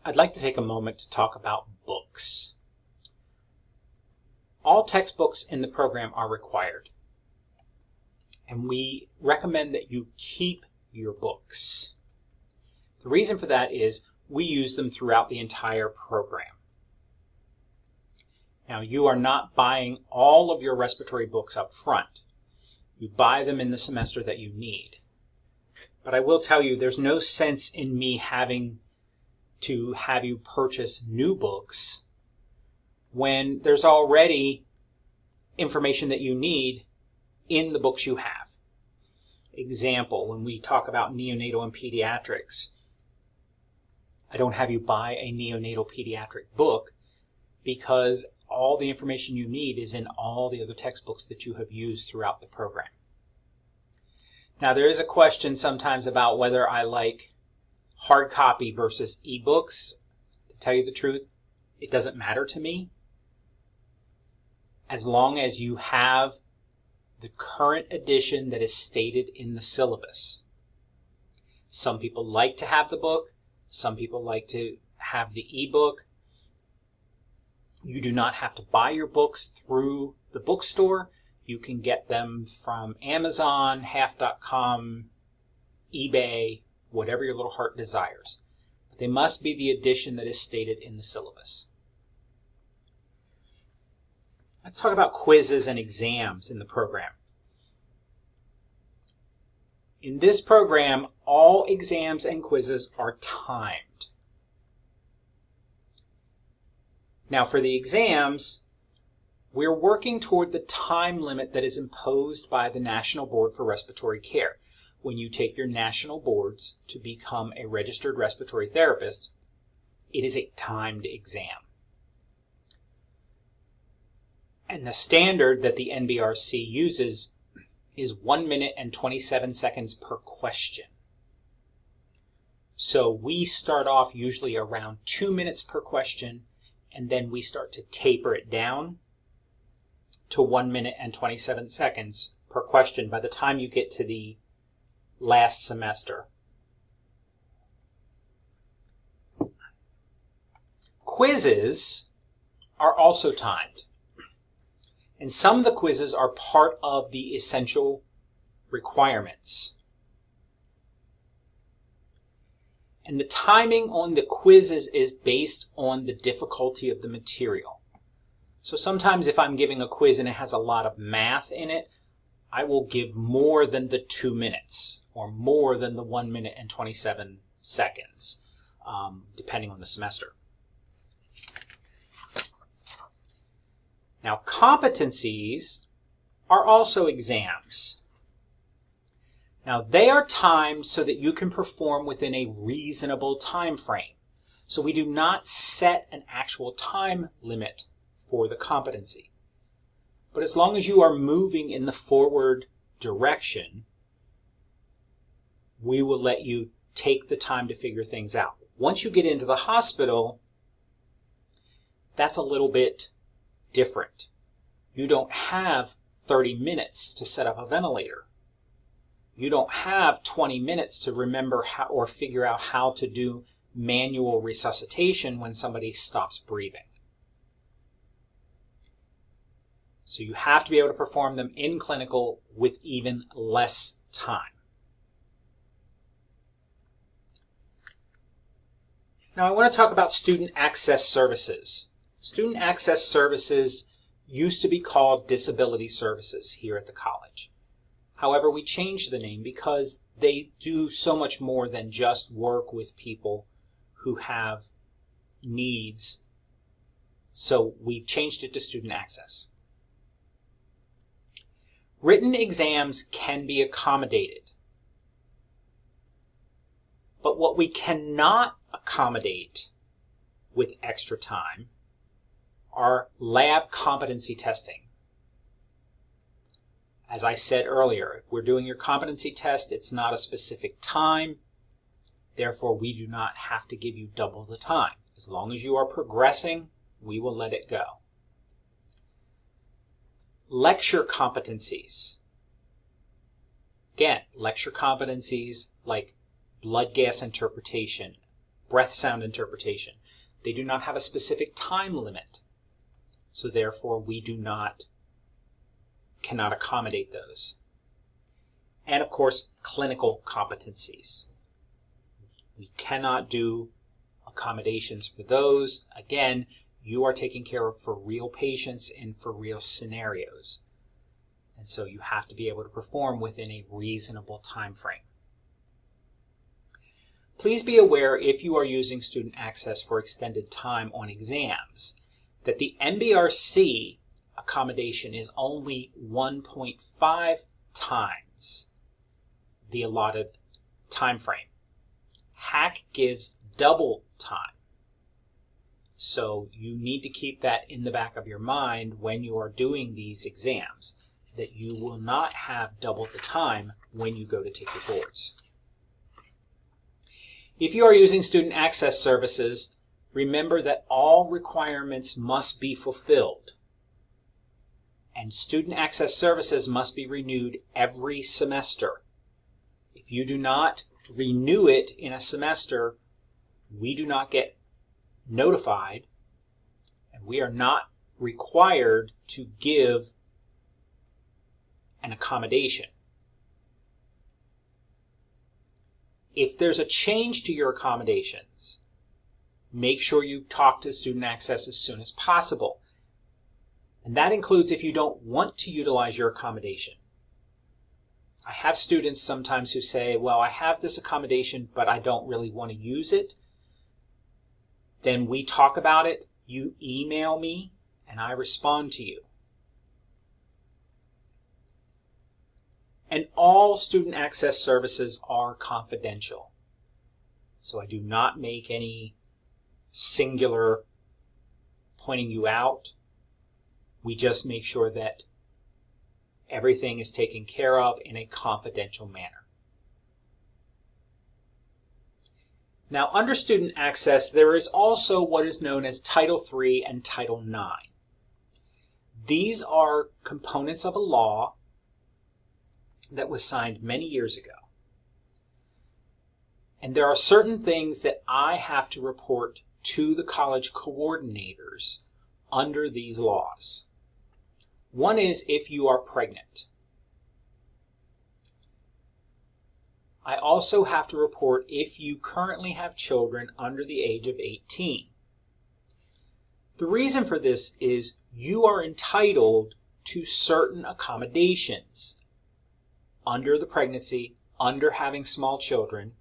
I'd like to take a moment to talk about books. All textbooks in the program are required, and we recommend that you keep your books. The reason for that is we use them throughout the entire program. Now, you are not buying all of your respiratory books up front. You buy them in the semester that you need. But I will tell you, there's no sense in me having to have you purchase new books when there's already information that you need in the books you have. Example, when we talk about neonatal and pediatrics, I don't have you buy a neonatal pediatric book because all the information you need is in all the other textbooks that you have used throughout the program. Now, there is a question sometimes about whether I like hard copy versus ebooks. To tell you the truth, it doesn't matter to me as long as you have the current edition that is stated in the syllabus. Some people like to have the book. Some people like to have the ebook. You do not have to buy your books through the bookstore. You can get them from Amazon, half.com, eBay, whatever your little heart desires. But they must be the edition that is stated in the syllabus. Let's talk about quizzes and exams in the program. In this program, all exams and quizzes are timed. Now, for the exams, we're working toward the time limit that is imposed by the National Board for Respiratory Care. When you take your national boards to become a registered respiratory therapist, it is a timed exam. And the standard that the NBRC uses is 1 minute and 27 seconds per question. So we start off usually around 2 minutes per question, and then we start to taper it down to 1 minute and 27 seconds per question by the time you get to the last semester. Quizzes are also timed. And some of the quizzes are part of the essential requirements. And the timing on the quizzes is based on the difficulty of the material. So sometimes if I'm giving a quiz and it has a lot of math in it, I will give more than the 2 minutes or more than the 1 minute and 27 seconds, depending on the semester. Now, competencies are also exams. Now, they are timed so that you can perform within a reasonable time frame. So we do not set an actual time limit for the competency. But as long as you are moving in the forward direction, we will let you take the time to figure things out. Once you get into the hospital, that's a little bit different. You don't have 30 minutes to set up a ventilator. You don't have 20 minutes to remember how or figure out how to do manual resuscitation when somebody stops breathing. So you have to be able to perform them in clinical with even less time. Now I want to talk about student access services. Student access services used to be called disability services here at the college. However, we changed the name because they do so much more than just work with people who have needs. So we changed it to student access. Written exams can be accommodated. But what we cannot accommodate with extra time are lab competency testing. As I said earlier, if we're doing your competency test, it's not a specific time. Therefore, we do not have to give you double the time. As long as you are progressing, we will let it go. Lecture competencies. Again, lecture competencies like blood gas interpretation, breath sound interpretation. They do not have a specific time limit. So therefore, we cannot accommodate those. And of course, clinical competencies. We cannot do accommodations for those. Again, you are taking care of for real patients and for real scenarios. And so you have to be able to perform within a reasonable time frame. Please be aware, if you are using student access for extended time on exams, that the MBRC accommodation is only 1.5 times the allotted time frame. HAC gives double time. So you need to keep that in the back of your mind when you are doing these exams, that you will not have double the time when you go to take your boards. If you are using student access services, remember that all requirements must be fulfilled. And student access services must be renewed every semester. If you do not renew it in a semester, we do not get notified, and we are not required to give an accommodation. If there's a change to your accommodations, make sure you talk to student access as soon as possible. And that includes if you don't want to utilize your accommodation. I have students sometimes who say, well, I have this accommodation, but I don't really want to use it. Then we talk about it, you email me, and I respond to you. And all student access services are confidential. So I do not make any singular pointing you out. We just make sure that everything is taken care of in a confidential manner. Now, under student access, there is also what is known as Title III and Title IX. These are components of a law that was signed many years ago. And there are certain things that I have to report to the college coordinators under these laws. One is if you are pregnant. I also have to report if you currently have children under the age of 18. The reason for this is you are entitled to certain accommodations under the pregnancy, under having small children.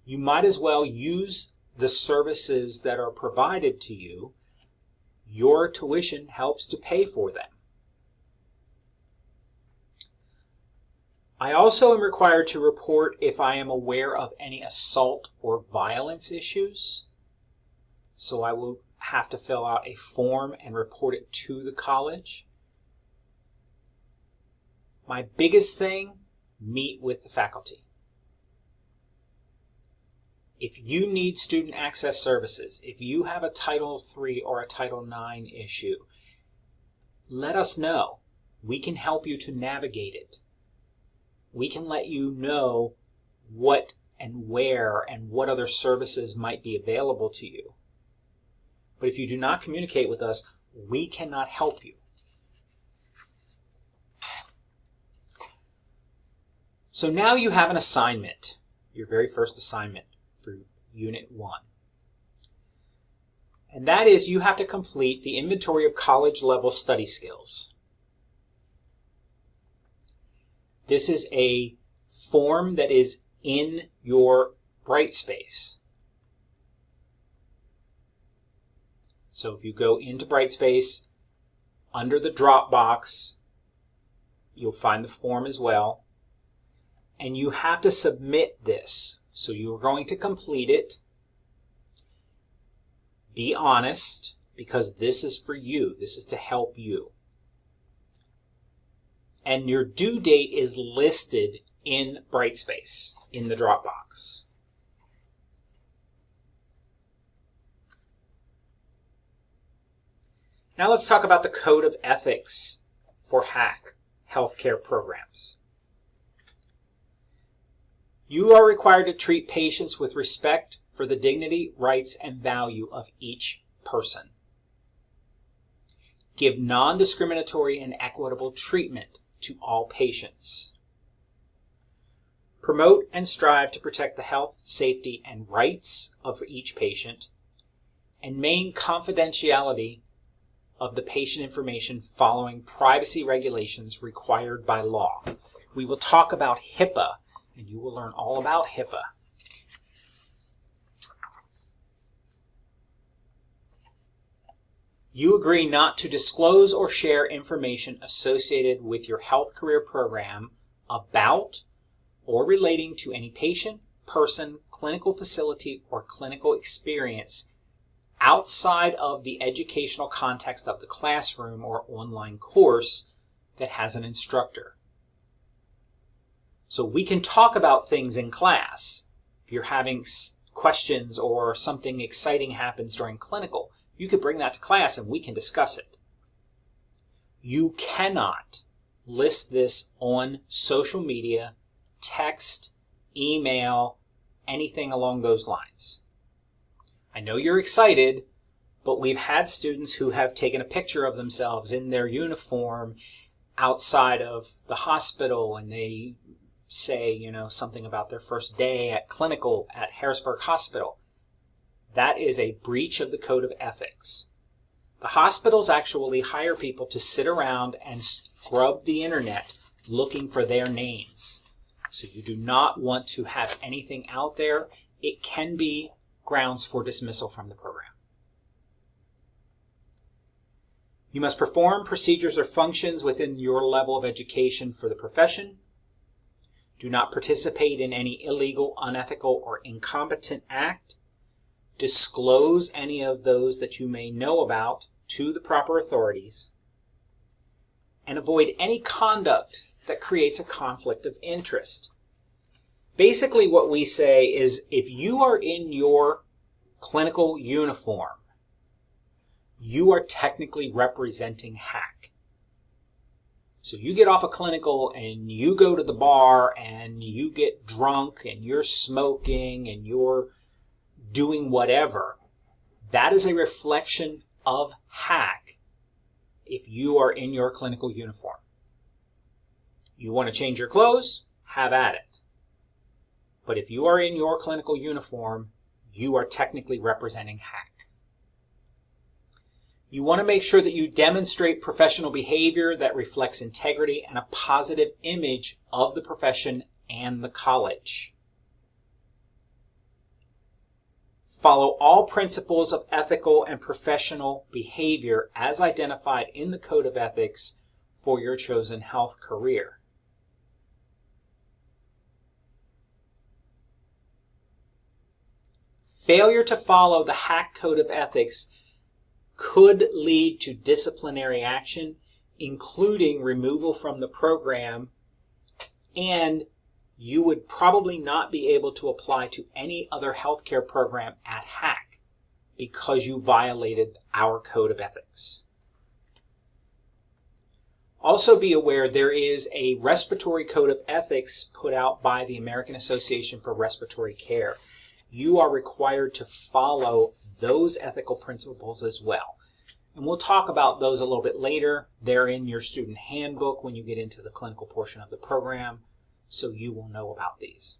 You might as well use the services that are provided to you. Your tuition helps to pay for them. I also am required to report if I am aware of any assault or violence issues. So I will have to fill out a form and report it to the college. My biggest thing, meet with the faculty. If you need student access services, if you have a Title III or a Title IX issue, let us know. We can help you to navigate it. We can let you know what and where and what other services might be available to you. But if you do not communicate with us, we cannot help you. So now you have an assignment, your very first assignment for Unit 1. And that is you have to complete the inventory of college-level study skills. This is a form that is in your Brightspace. So if you go into Brightspace, under the Dropbox, you'll find the form as well. And you have to submit this. So you're going to complete it. Be honest, because this is for you. This is to help you. And your due date is listed in Brightspace, in the Dropbox. Now let's talk about the Code of Ethics for HAC, Healthcare Programs. You are required to treat patients with respect for the dignity, rights, and value of each person. Give non-discriminatory and equitable treatment to all patients. Promote and strive to protect the health, safety, and rights of each patient, and maintain confidentiality of the patient information following privacy regulations required by law. We will talk about HIPAA, and you will learn all about HIPAA. You agree not to disclose or share information associated with your health career program about or relating to any patient, person, clinical facility, or clinical experience outside of the educational context of the classroom or online course that has an instructor. So we can talk about things in class. If you're having questions or something exciting happens during clinical, you could bring that to class and we can discuss it. You cannot list this on social media, text, email, anything along those lines. I know you're excited, but we've had students who have taken a picture of themselves in their uniform outside of the hospital, and they say, something about their first day at clinical at Harrisburg Hospital. That is a breach of the Code of Ethics. The hospitals actually hire people to sit around and scrub the internet looking for their names. So you do not want to have anything out there. It can be grounds for dismissal from the program. You must perform procedures or functions within your level of education for the profession. Do not participate in any illegal, unethical, or incompetent act. Disclose any of those that you may know about to the proper authorities. And avoid any conduct that creates a conflict of interest. Basically what we say is if you are in your clinical uniform, you are technically representing HAC. So you get off a clinical and you go to the bar and you get drunk and you're smoking and you're doing whatever. That is a reflection of HAC if you are in your clinical uniform. You want to change your clothes? Have at it. But if you are in your clinical uniform, you are technically representing HAC. You want to make sure that you demonstrate professional behavior that reflects integrity and a positive image of the profession and the college. Follow all principles of ethical and professional behavior as identified in the Code of Ethics for your chosen health career. Failure to follow the HAC Code of Ethics could lead to disciplinary action, including removal from the program, and you would probably not be able to apply to any other healthcare program at HAC because you violated our Code of Ethics. Also be aware there is a respiratory code of ethics put out by the American Association for Respiratory Care. You are required to follow those ethical principles as well. And we'll talk about those a little bit later. They're in your student handbook when you get into the clinical portion of the program, so you will know about these.